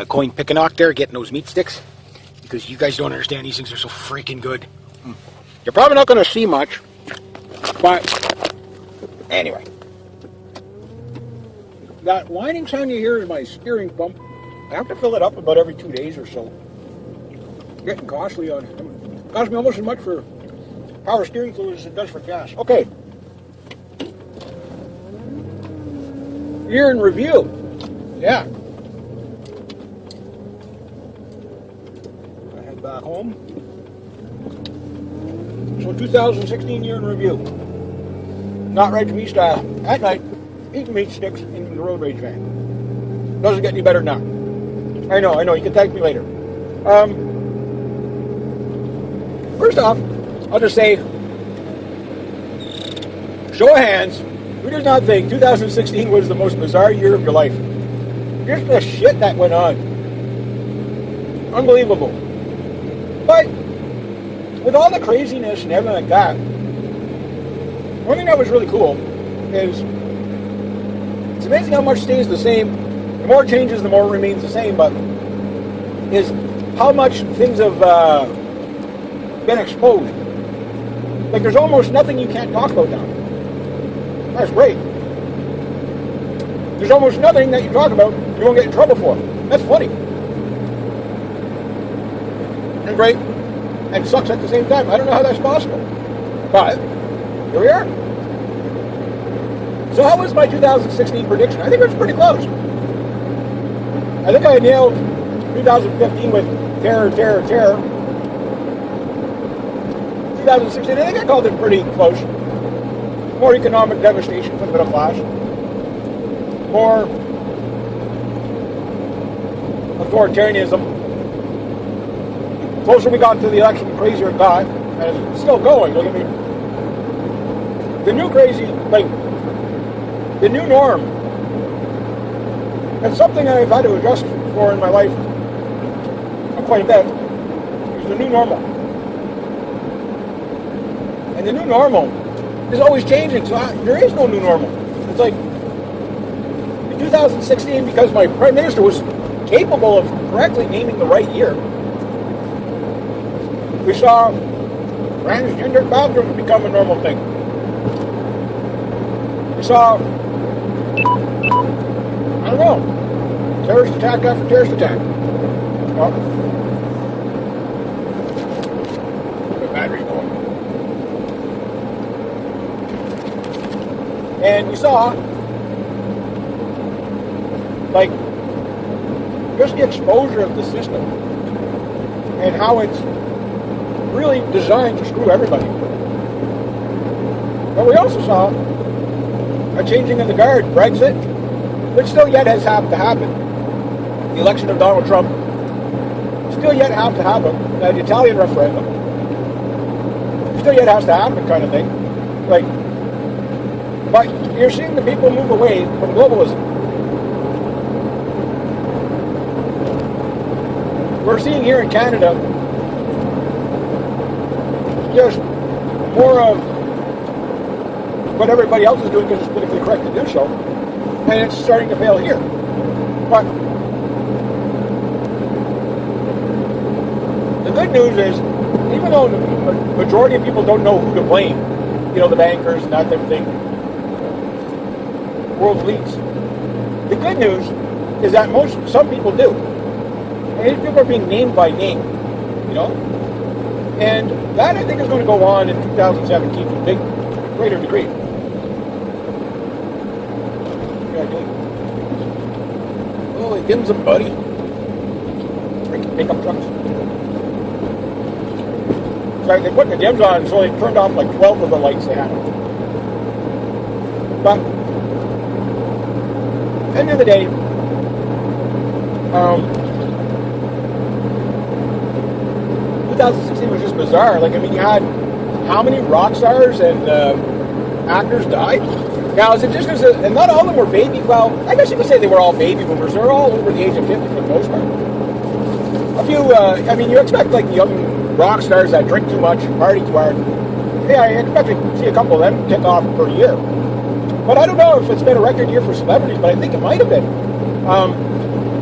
Coin Pickenock there, getting those meat sticks. Because you guys don't understand, these things are so freaking good. You're probably not going to see much. But, anyway. That whining sound you hear is my steering pump. I have to fill it up about every 2 days or so. Getting costly on it. Costs me almost as much for power steering fluid as it does for gas. Okay. Year in review. Yeah. I head back home. So 2016 year in review. Not right to me style. At night, eating meat sticks in the road rage van. Doesn't get any better than that. I know. You can thank me later. First off, I'll just say, show of hands, who does not think 2016 was the most bizarre year of your life? Just the shit that went on. Unbelievable. But, with all the craziness and everything like that, one thing that was really cool is, it's amazing how much stays the same. The more it changes, the more it remains the same, but is how much things have been exposed. Like, there's almost nothing you can't talk about now. That's great. There's almost nothing that you talk about you won't get in trouble for. That's funny. And great. And sucks at the same time. I don't know how that's possible. But, here we are. So how was my 2016 prediction? I think it was pretty close. I think I nailed 2015 with terror. 2016, I think I called it pretty close. More economic devastation for the middle class. More authoritarianism. The closer we got to the election, the crazier it got. And it's still going. Look at me. The new crazy, like, the new norm. And something I've had to adjust for in my life quite a bit is the new normal. And the new normal is always changing, so there is no new normal. It's like, in 2016, because my Prime Minister was capable of correctly naming the right year, we saw transgender bathrooms become a normal thing. We saw, I don't know, terrorist attack after terrorist attack. Well, the battery's going. And you saw, like, just the exposure of the system and how it's really designed to screw everybody. But we also saw a changing of the guard, Brexit, which still yet has to happen. The election of Donald Trump still yet have to happen. The Italian referendum still yet has to happen, kind of thing. Like, but you're seeing the people move away from globalism. We're seeing here in Canada just more of what everybody else is doing because it's politically correct to do so, and it's starting to fail here. But the good news is, even though the majority of people don't know who to blame, the bankers and that type of thing, world elites, the good news is that some people do. And these people are being named by name, And that, I think, is going to go on in 2017 to a greater degree. Oh, it gives them, buddy. Freaking pickup trucks. Sorry, they put the dims on, so they turned off like 12 of the lights they had. But, end of the day, 2016 was just bizarre. Like, you had how many rock stars and actors died? Now, is it just because, and not all of them were baby, well, I guess you could say they were all baby boomers. They're all over the age of 50 for the most part. A few, you expect, like, the young rock stars that drink too much and party too hard. Yeah, I expect to see a couple of them kick off per year. But I don't know if it's been a record year for celebrities, but I think it might have been.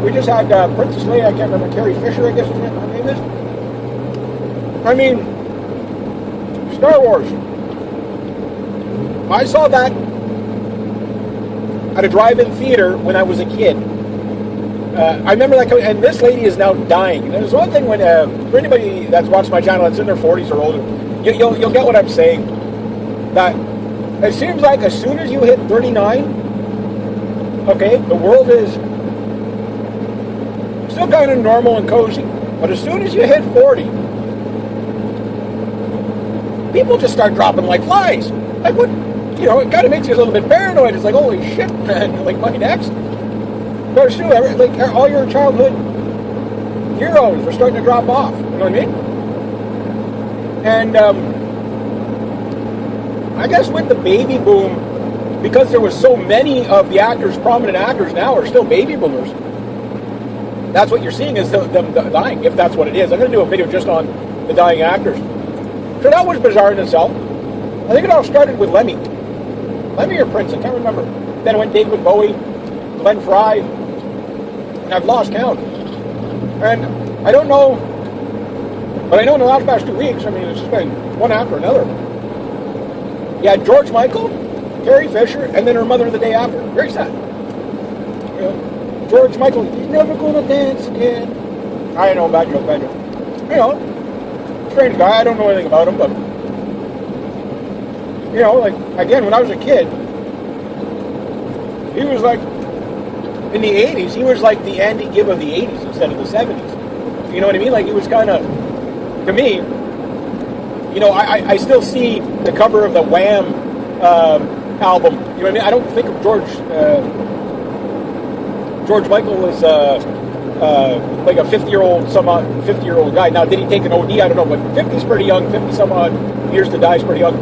We just had Princess Leia, I can't remember, Carrie Fisher, I guess her name is. I mean, Star Wars. I saw that at a drive-in theater when I was a kid. I remember that, and this lady is now dying. And there's one thing when, for anybody that's watched my channel that's in their 40s or older, you'll get what I'm saying. That it seems like as soon as you hit 39, okay, the world is still kind of normal and cozy. But as soon as you hit 40, people just start dropping like flies. Like what? You know, it kind of makes you a little bit paranoid. It's like, holy shit, man! Like my next. But true, like all your childhood heroes are starting to drop off. You know what I mean? And I guess with the baby boom, because there was so many of the actors, prominent actors now are still baby boomers. That's what you're seeing is them dying, if that's what it is. I'm going to do a video just on the dying actors. So that was bizarre in itself. I think it all started with Lemmy or Prince, I can't remember. Then it went David Bowie, Glenn Fry, and I've lost count. And I don't know, but I know in the last past 2 weeks, I mean, it's just been one after another. Yeah, George Michael, Carrie Fisher, and then her mother the day after. Very sad. You know, George Michael, he's never gonna dance again. I know, bad joke. You know, strange guy, I don't know anything about him, but you know, like, again, when I was a kid, he was like, in the 80s, he was like the Andy Gibb of the 80s instead of the 70s. You know what I mean? Like, he was kind of, to me, you know, I still see the cover of the Wham album. You know what I mean? I don't think of George Michael as like a 50-year-old guy. Now, did he take an OD? I don't know, but 50's pretty young. 50 some odd years to die is pretty young.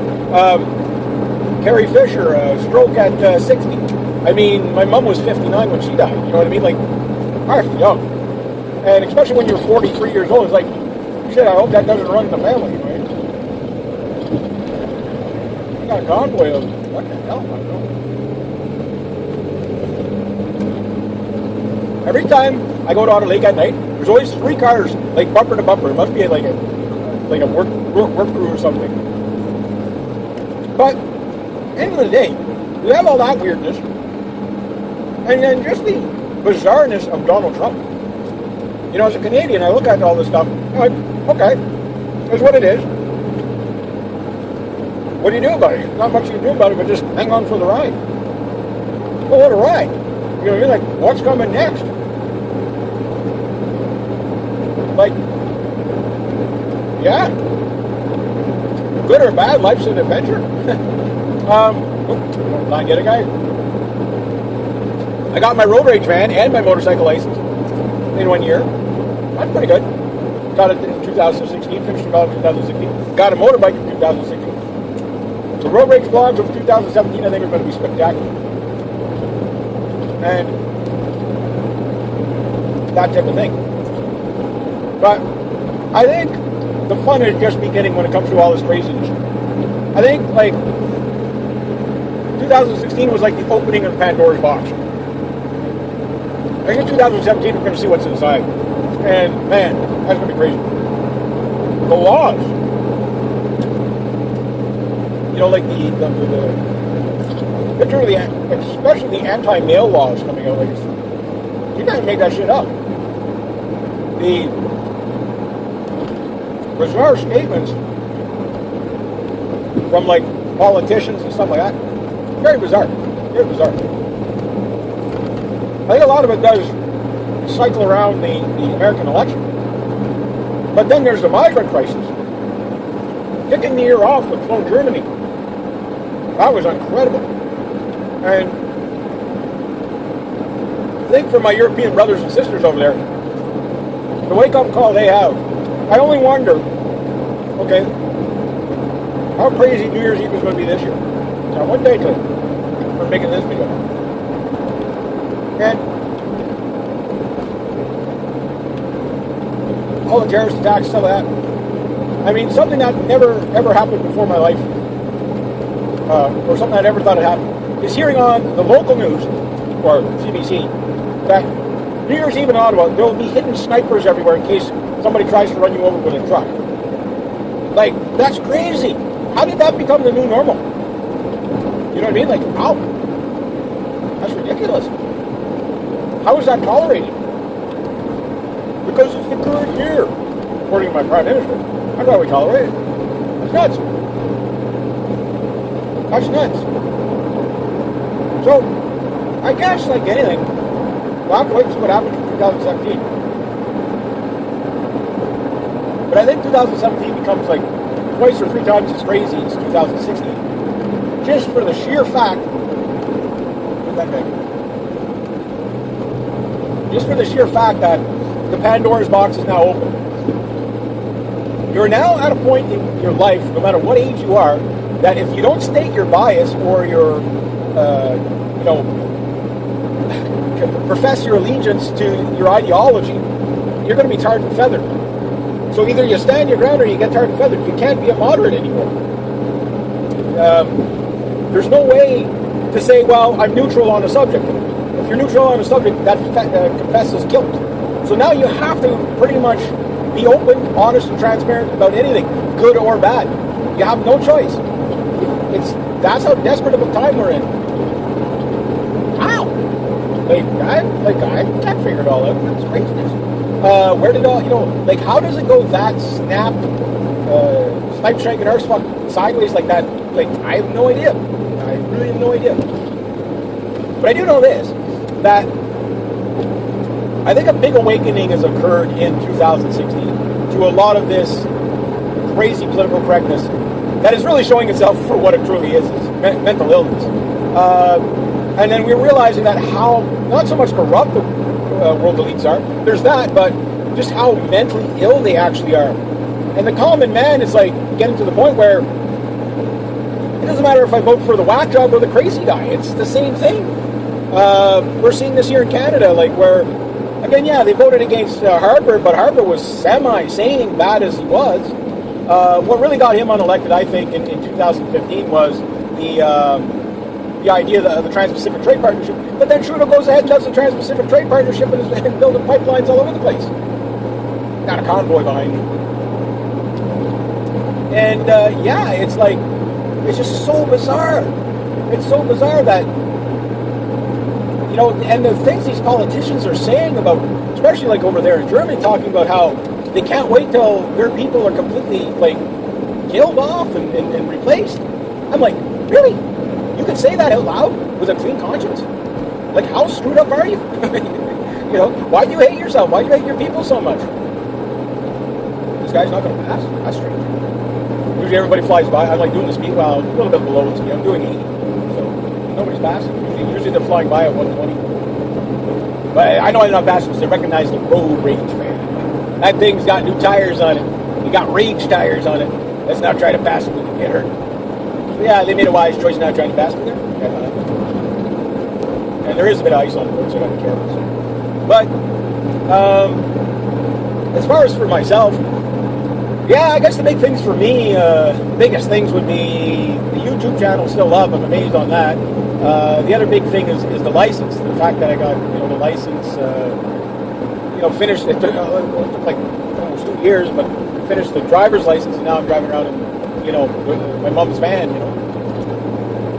Carrie Fisher, stroke at 60. I mean, my mom was 59 when she died. You know what I mean? Like, I was young. And especially when you're 43 years old, it's like, shit, I hope that doesn't run in the family, right? I got a convoy of, what the hell? I don't know. Every time I go down to Lake at night, there's always 3 cars, like bumper to bumper. It must be like a work crew or something. But, end of the day, we have all that weirdness. And then just the bizarreness of Donald Trump. You know, as a Canadian, I look at all this stuff, I'm like, okay, that's what it is. What do you do about it? Not much you can do about it, but just hang on for the ride. Well, what a ride. You know what I mean? Like, what's coming next? Like, yeah. Good or bad, life's an adventure. Not get a guy. I got my road rage van and my motorcycle license in 1 year. That's pretty good. Got it in 2016, finished development in 2016. Got a motorbike in 2016. The road rage vlogs of 2017, I think, are going to be spectacular. And that type of thing. But I think the fun is just beginning when it comes to all this craziness. I think, like, 2016 was like the opening of Pandora's box. I think in 2017 we're going to see what's inside. And, man, that's going to be crazy. The laws. You know, like especially the anti-mail laws coming out. Like, you guys make that shit up. The bizarre statements from, like, politicians and stuff like that. Very bizarre. Very bizarre. I think a lot of it does cycle around the American election. But then there's the migrant crisis. Kicking the year off with Clone Germany. That was incredible. And I think for my European brothers and sisters over there, the wake-up call they have, I only wonder, okay, how crazy New Year's Eve is going to be this year. Now, one day till we're making this video. And all the terrorist attacks, some of that. I mean, something that never, ever happened before in my life, or something I never thought had happened, is hearing on the local news, or CBC, that New Year's Eve in Ottawa, there will be hidden snipers everywhere in case somebody tries to run you over with a truck. Like, that's crazy. How did that become the new normal? You know what I mean? Like, how? That's ridiculous. How is that tolerated? Because it's the current year, according to my Prime Minister. That's why we tolerate it. That's nuts. That's nuts. So, I guess, like anything, we'll have to wait and see what happens in 2017. But I think 2017 becomes like twice or three times as crazy as 2016. Just for the sheer fact, that the Pandora's box is now open. You're now at a point in your life, no matter what age you are, that if you don't state your bias or your, profess your allegiance to your ideology, you're going to be tarred and feathered. So either you stand your ground or you get tarred and feathered. You can't be a moderate anymore. There's no way to say, well, I'm neutral on a subject. If you're neutral on a subject, that confesses guilt. So now you have to pretty much be open, honest, and transparent about anything, good or bad. You have no choice. That's how desperate of a time we're in. How? I can't figure it all out. It's craziness. Where did all, how does it go that snap, snipe, shank, and arse fuck sideways like that? Like, I have no idea. I really have no idea. But I do know this, that I think a big awakening has occurred in 2016 to a lot of this crazy political correctness that is really showing itself for what it truly is mental illness. And then we're realizing that how, not so much corrupt the world elites are, there's that, but just how mentally ill they actually are. And the common man is like getting to the point where it doesn't matter if I vote for the whack job or the crazy guy, it's the same thing. We're seeing this here in Canada, like where, again, yeah, they voted against Harper, but Harper was semi-sane, bad as he was. What really got him unelected, I think, in 2015 was the idea of the Trans-Pacific Trade Partnership. But then Trudeau goes ahead and does the Trans-Pacific Trade Partnership and is building pipelines all over the place. Got a convoy behind him. And it's like, it's just so bizarre. It's so bizarre that, and the things these politicians are saying about, especially like over there in Germany, talking about how they can't wait till their people are completely like killed off and replaced. I'm like, really? You can say that out loud with a clean conscience? Like, how screwed up are you? Why do you hate yourself? Why do you hate your people so much? This guy's not going to pass. That's strange. Usually everybody flies by. I'm like doing the speed, well, a little bit below the speed. I'm doing 80. So nobody's passing. Usually they're flying by at 120. But I know I'm not passing because they recognize the road rage, man. That thing's got new tires on it. You got rage tires on it. Let's not try to pass it when you get hurt. So yeah, they made a wise choice not trying to pass me there. And there is a bit of ice on the road, so I gotta be careful. So. But as far as for myself, yeah, I guess the big things for me, biggest things would be the YouTube channel still up. I'm amazed on that. The other big thing is the license. The fact that I got the license, finished. It took like almost 2 years, but finished the driver's license, and now I'm driving around in with my mom's van,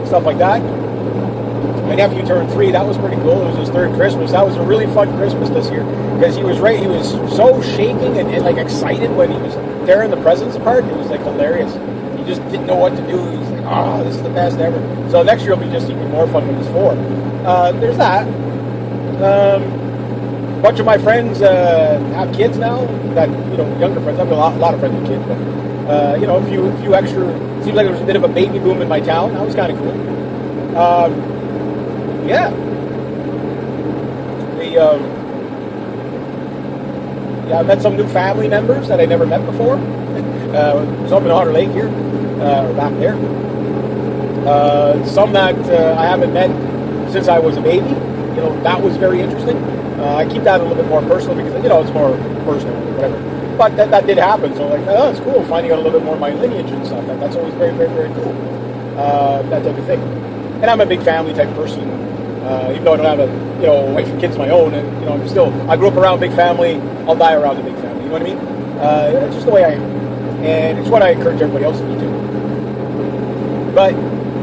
stuff like that. My nephew turned 3. That was pretty cool. It was his 3rd Christmas. That was a really fun Christmas this year because he was so shaking and like excited when he was tearing the presents apart. It was like hilarious. He just didn't know what to do. He's like, oh, this is the best ever. So next year will be just even more fun when he's 4. There's that. A bunch of my friends have kids now. That younger friends. I have a lot of friends with kids, but a few extra. Seems like there was a bit of a baby boom in my town. That was kind of cool. Yeah. I met some new family members that I never met before. Some in Otter Lake here, or back there. Some that I haven't met since I was a baby. That was very interesting. I keep that a little bit more personal because it's more personal, whatever. But that did happen, so it's cool finding out a little bit more of my lineage and stuff. That's always very, very, very cool. That type of thing. And I'm a big family type person. Even though I don't have a wife and kids of my own, and I grew up around a big family. I'll die around a big family. You know what I mean? It's just the way I am, and it's what I encourage everybody else to be too. But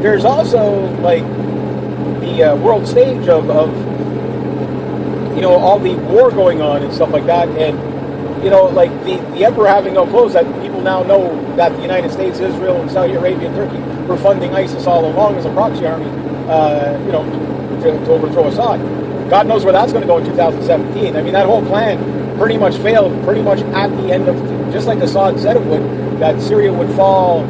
there's also like the world stage of all the war going on and stuff like that, and like the emperor having no clothes. That people now know that the United States, Israel, and Saudi Arabia and Turkey were funding ISIS all along as a proxy army, to overthrow Assad. God knows where that's going to go in 2017. I mean, that whole plan pretty much failed. Pretty much at the end of, just like Assad said it would, that Syria would fall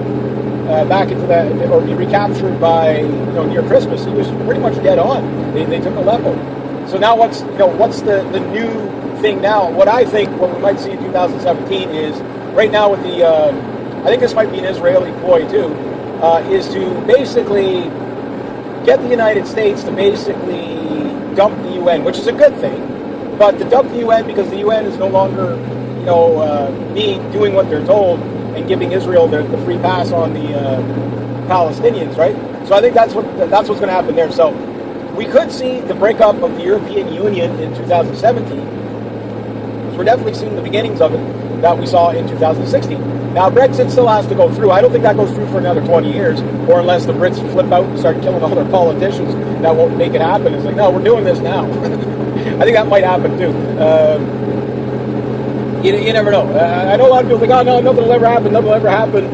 back into that, or be recaptured by near Christmas. He was pretty much dead on. They took Aleppo. So now what's the new thing now? What I think what we might see in 2017 is right now with the I think this might be an Israeli ploy too, is to basically get the United States to basically dump the UN, which is a good thing, but to dump the UN because the UN is no longer doing what they're told and giving Israel the free pass on the Palestinians, right? So I think that's what's going to happen there. So we could see the breakup of the European Union in 2017. So we're definitely seeing the beginnings of it that we saw in 2016. Now Brexit still has to go through. I don't think that goes through for another 20 years, or unless the Brits flip out and start killing all their politicians, that won't make it happen. It's like, no, we're doing this now. I think that might happen too. You never know. I know a lot of people think, oh no, nothing will ever happen, nothing will ever happen.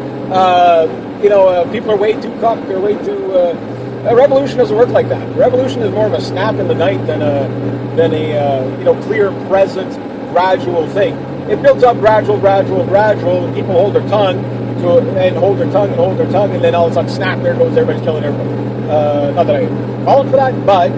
People are way too cocked, they're way too... a revolution doesn't work like that. Revolution is more of a snap in the night than a clear, present, gradual thing. It builds up gradual, and people hold their tongue, and then all of a sudden, snap, there goes, everybody's killing everybody. Not that I'm calling for that, but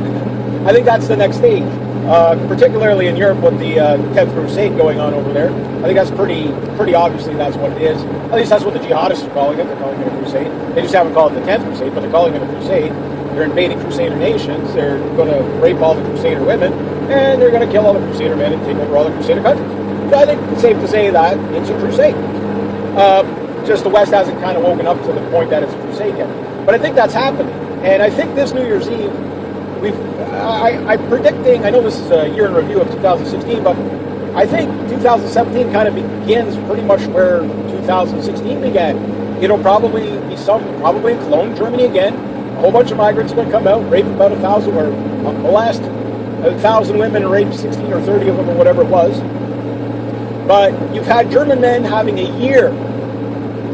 I think that's the next stage. Particularly in Europe with the 10th Crusade going on over there. I think that's pretty obviously that's what it is. At least that's what the jihadists are calling it. They're calling it a crusade. They just haven't called it the 10th Crusade, but they're calling it a crusade. They're invading Crusader nations. They're going to rape all the Crusader women, and they're going to kill all the Crusader men and take over all the Crusader countries. So I think it's safe to say that it's a crusade. Just the West hasn't kind of woken up to the point that it's a crusade yet. But I think that's happening. And I think this New Year's Eve, I'm predicting, I know this is a year in review of 2016, but I think 2017 kind of begins pretty much where 2016 began. It'll probably be probably in Cologne, Germany again. A whole bunch of migrants are going to come out, rape about 1,000, or molest 1,000 women and rape 16 or 30 of them or whatever it was. But you've had German men having a year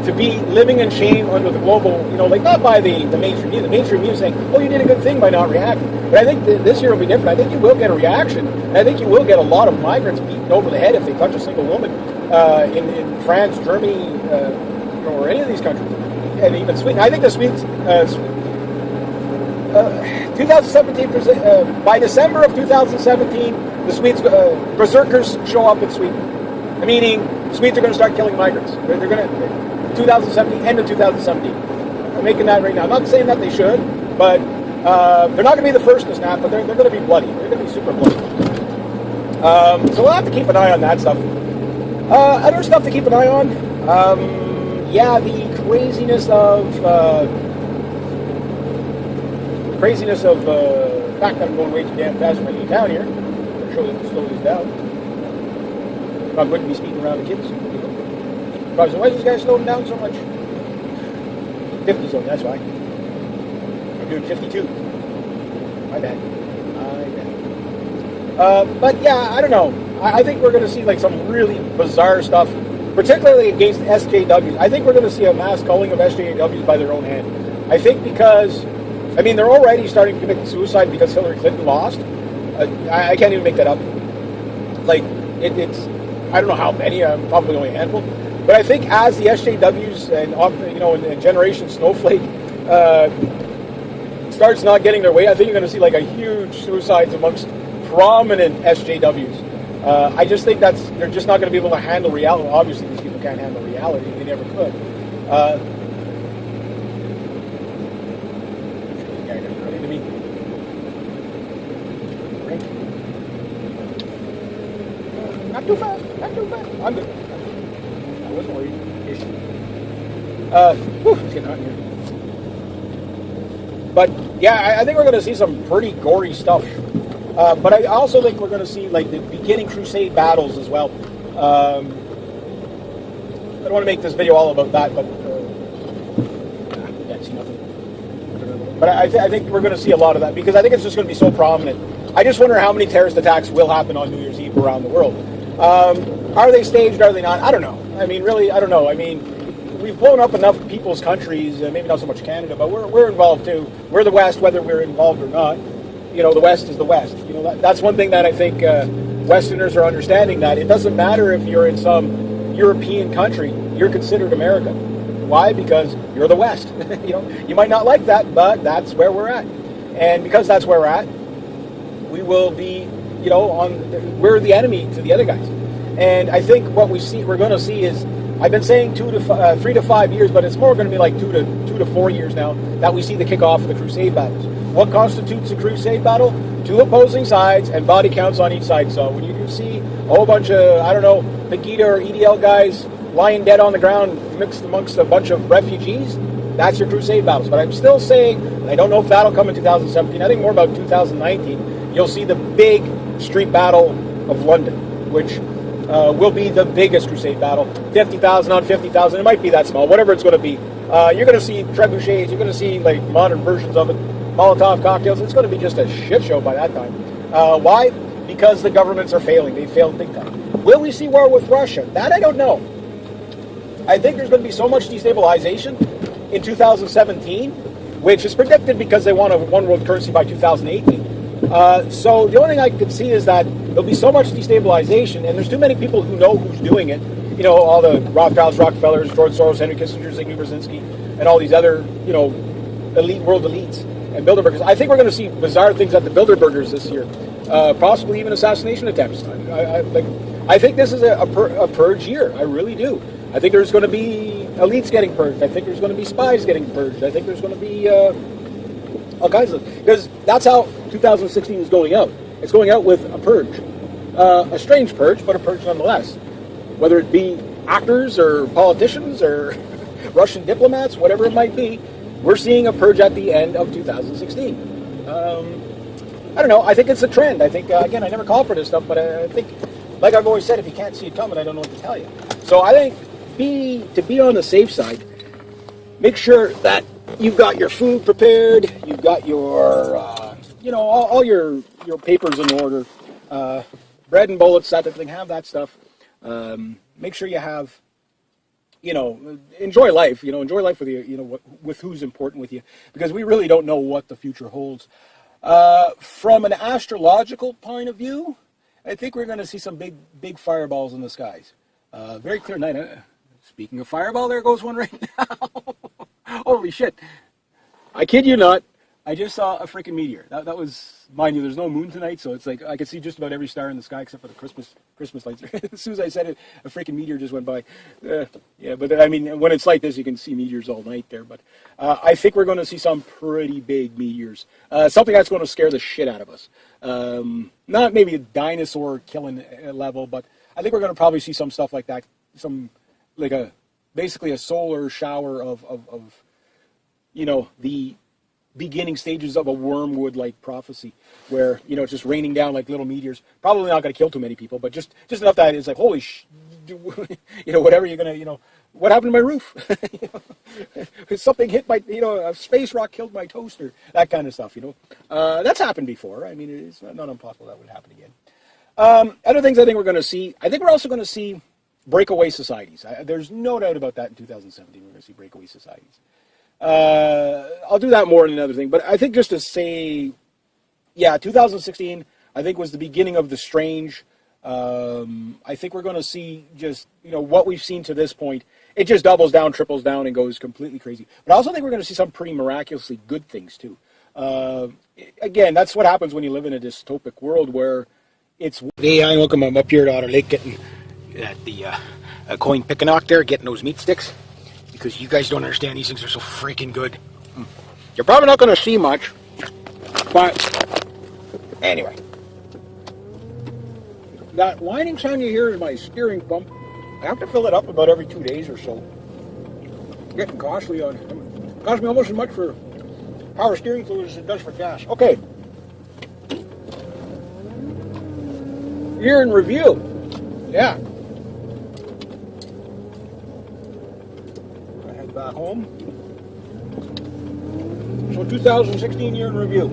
to be living in shame under the global, not by the mainstream media. The mainstream media saying, oh, you did a good thing by not reacting. But I think this year will be different. I think you will get a reaction. And I think you will get a lot of migrants beaten over the head if they touch a single woman in France, Germany, or any of these countries. And even Sweden. I think the Swedes, 2017, by December of 2017, the Swedes, berserkers show up in Sweden. Meaning, Swedes are going to start killing migrants. They're going to... 2017, end of 2017. I'm making that right now. I'm not saying that they should, but they're not going to be the first to snap, but they're going to be bloody. They're going to be super bloody. So we'll have to keep an eye on that stuff. Other stuff to keep an eye on. The craziness of the fact that I'm going way too damn fast when I get down here. I'll show you to slow this down. I'm going to be speeding around the kids. Why is this guy slowing down so much? 50 zone, that's why. I'm doing 52. My bad. But yeah, I don't know. I think we're going to see like some really bizarre stuff, particularly against SJWs. I think we're going to see a mass culling of SJWs by their own hand. I think because, they're already starting to commit suicide because Hillary Clinton lost. I can't even make that up. Like, it's, I don't know how many, probably only a handful. But I think as the SJWs and Generation Snowflake starts not getting their way, I think you're going to see like a huge suicides amongst prominent SJWs. I just think they're just not going to be able to handle reality. Obviously, these people can't handle reality; they never could. Not too fast. I'm good. I wasn't worried. It's getting hot in here. But yeah, I think we're going to see some pretty gory stuff. But I also think we're going to see like the beginning crusade battles as well. I don't want to make this video all about that, but you can't see nothing. But I think we're going to see a lot of that because I think it's just going to be so prominent. I just wonder how many terrorist attacks will happen on New Year's Eve around the world. Are they staged? Are they not? I don't know. I mean, really, I don't know. I mean, we've blown up enough people's countries, maybe not so much Canada, but we're involved too. We're the West, whether we're involved or not. You know, the West is the West. You know, that's one thing that I think Westerners are understanding, that it doesn't matter if you're in some European country, you're considered American. Why? Because you're the West. You know, you might not like that, but that's where we're at. And because that's where we're at, we will be, you know, we're the enemy to the other guys. And I think what we're going to see is, I've been saying 3 to 5 years, but it's more going to be like 2 to 4 years now that we see the kickoff of the crusade battles. What constitutes a crusade battle? 2 opposing sides and body counts on each side. So when you see a whole bunch of, I don't know, Pegida or EDL guys lying dead on the ground mixed amongst a bunch of refugees, that's your crusade battles. But I'm still saying, I don't know if that'll come in 2017, I think more about 2019, you'll see the big street battle of London, which will be the biggest crusade battle. 50,000 on 50,000, it might be that small, whatever it's going to be. You're going to see trebuchets, you're going to see like modern versions of it, Molotov cocktails. It's going to be just a shit show by that time. Why? Because the governments are failing. They failed big time. Will we see war with Russia? That I don't know. I think there's going to be so much destabilization in 2017, which is predicted because they want a one world currency by 2018. So the only thing I could see is that there'll be so much destabilization, and there's too many people who know who's doing it. You know, all the Rothschilds, Rockefellers, George Soros, Henry Kissinger, Zbigniew Brzezinski, and all these other, you know, world elites and Bilderbergers. I think we're going to see bizarre things at the Bilderbergers this year, possibly even assassination attempts. I think this is a purge year. I really do. I think there's going to be elites getting purged. I think there's going to be spies getting purged. I think there's going to be all kinds of, because that's how 2016 is going out. It's going out with a purge, a strange purge, but a purge nonetheless. Whether it be actors or politicians or Russian diplomats, whatever it might be, we're seeing a purge at the end of 2016. I don't know. I think it's a trend. I think, again, I never call for this stuff, but I think, like I've always said, if you can't see it coming, I don't know what to tell you. So I think to be on the safe side, make sure that you've got your food prepared, you've got your, you know, all your papers in order, bread and bullets, that type of thing, have that stuff. Make sure you have, you know, enjoy life, enjoy life with you, you know, with who's important with you, because we really don't know what the future holds. From an astrological point of view, I think we're going to see some big fireballs in the skies. Very clear night. Speaking of fireball, there goes one right now. Holy shit. I kid you not. I just saw a freaking meteor. That was, mind you, there's no moon tonight, so it's like I could see just about every star in the sky except for the Christmas lights. As soon as I said it, a freaking meteor just went by. Yeah, but I mean, when it's like this, you can see meteors all night there. But I think we're going to see some pretty big meteors. Something that's going to scare the shit out of us. Not maybe a dinosaur killing level, but I think we're going to probably see some stuff like that. Basically a solar shower of you know, the beginning stages of a wormwood-like prophecy, where, you know, it's just raining down like little meteors. Probably not going to kill too many people, but just enough that it's like, holy you know, whatever you're going to, you know, what happened to my roof? You know, something hit my, you know, a space rock killed my toaster, that kind of stuff, you know. That's happened before. I mean, it's not impossible that would happen again. Other things I think we're going to see, I think we're also going to see breakaway societies. There's no doubt about that in 2017. We're going to see breakaway societies. I'll do that more in another thing, but I think just to say, yeah, 2016, I think was the beginning of the strange. I think we're going to see just, you know, what we've seen to this point. It just doubles down, triples down, and goes completely crazy. But I also think we're going to see some pretty miraculously good things, too. Again, that's what happens when you live in a dystopic world where it's... Hey, I welcome. I'm up here at Otter Lake getting at the coin picking out there, getting those meat sticks. Because you guys don't understand, these things are so freaking good. You're probably not going to see much, but anyway. That whining sound you hear is my steering pump. I have to fill it up about every 2 days or so. Getting costly on. Cost me almost as much for power steering fluid as it does for gas. Okay. Year in review. Yeah. I head back home. So 2016 year in review.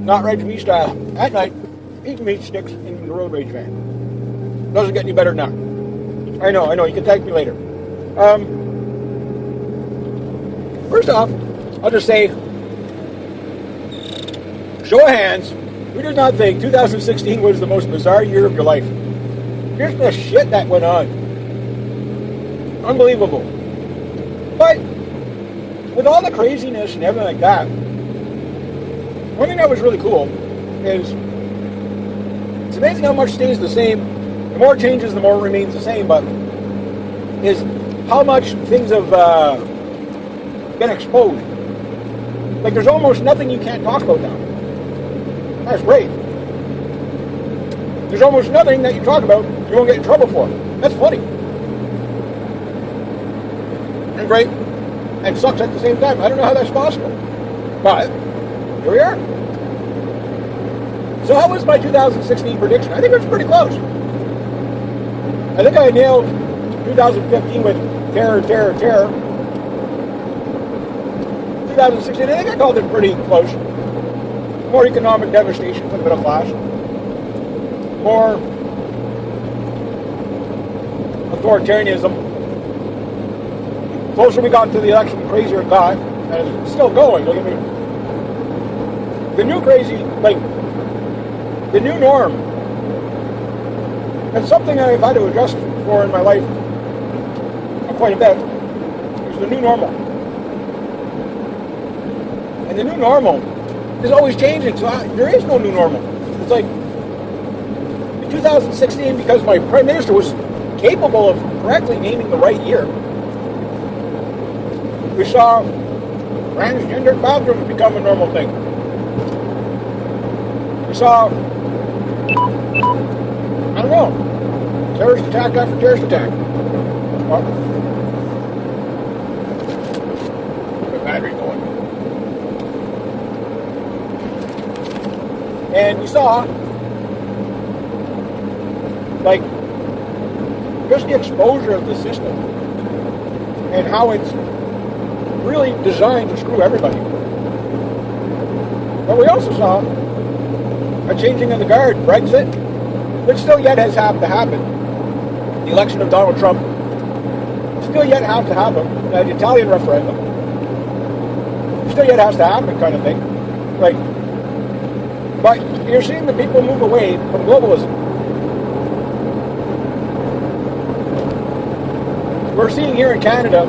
Not Reg Me style. At night, eating meat sticks in the road rage van. Doesn't get any better than that. I know. You can thank me later. First off, I'll just say, show of hands, who did not think 2016 was the most bizarre year of your life? Here's the shit that went on. Unbelievable. But with all the craziness and everything like that, one thing that was really cool is it's amazing how much stays the same. The more it changes, the more it remains the same, but is how much things have been exposed. Like there's almost nothing you can't talk about now. That's great. There's almost nothing that you talk about you won't get in trouble for. That's funny. And great. And sucks at the same time. I don't know how that's possible. But here we are. So how was my 2016 prediction? I think it was pretty close. I think I nailed 2015 with terror. 2016, I think I called it pretty close. More economic devastation for the middle class. More authoritarianism. Closer we got to the election, the crazier it got. And it's still going. Look at me. The new crazy, like, the new norm. And something I've had to adjust for in my life quite a bit is the new normal. And the new normal is always changing, so there is no new normal. It's like, in 2016, because my Prime Minister was capable of correctly naming the right year, we saw transgender bathrooms become a normal thing. We saw, I don't know, terrorist attack after terrorist attack. Well, the battery going. And we saw, like, just the exposure of the system and how it's really designed to screw everybody. But we also saw a changing of the guard, Brexit, which still yet has to happen. The election of Donald Trump still yet has to happen. The Italian referendum still yet has to happen, kind of thing. Like, but you're seeing the people move away from globalism. We're seeing here in Canada